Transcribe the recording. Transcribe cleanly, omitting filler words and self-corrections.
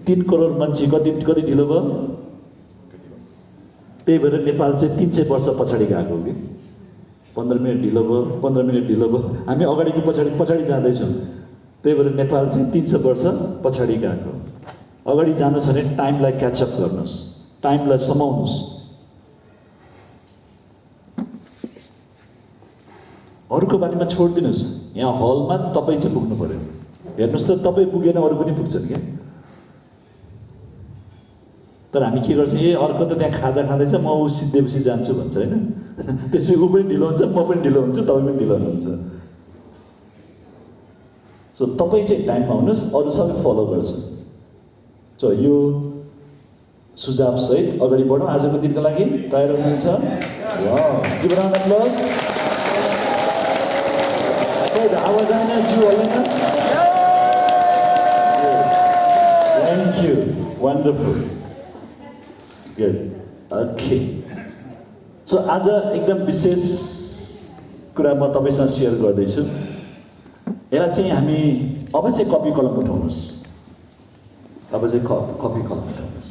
3 करोड मान्छे कति ढिलो भयो? त्यही भएर नेपाल चाहिँ 300 वर्ष पछाडि गएको हो कि 15 मिनट ढिलो भयो, 15 मिनट ढिलो भयो। हामी अगाडिको पछाडि जाँदैछौँ। त्यही भएर नेपाल चाहिँ 300 वर्ष पछाडि गएको। अगाडि जानु छ भने टाइमलाई क्याचअप गर्नुहोस्, टाइमलाई समाउनुहोस्। अरूको बारेमा छोडिदिनुहोस्। यहाँ हलमा तपाईँ चाहिँ पुग्नु पर्यो। हेर्नुहोस् त, तपाईँ पुगेन अरू पनि पुग्छन् क्या। तर हामी के गर्छौँ, ए अर्को त त्यहाँ खाजा खाँदैछ, म ऊ सिद्धेपछि जान्छु भन्छ होइन। त्यसपछि ऊ पनि ढिलो हुन्छ, म पनि ढिलो हुन्छु, तपाईँ पनि ढिलो हुनुहुन्छ। सो तपाईँ चाहिँ टाइममा हुनुहोस्, अरू सबै फलो गर्छ। सो यो सुझावसहित अगाडि बढौँ आजको दिनको लागि। तयार हुनुहुन्छ? Give a round of applause. आवाज आएन, जिउ हल्दैन? Thank you, wonderful, good, okay. So आज एकदम विशेष कुरा म तपाईँसँग सेयर गर्दैछु। यसलाई चाहिँ हामी अब चाहिँ कपी कलम उठाउनुहोस्। अब चाहिँ कपी कलम उठाउनुहोस्।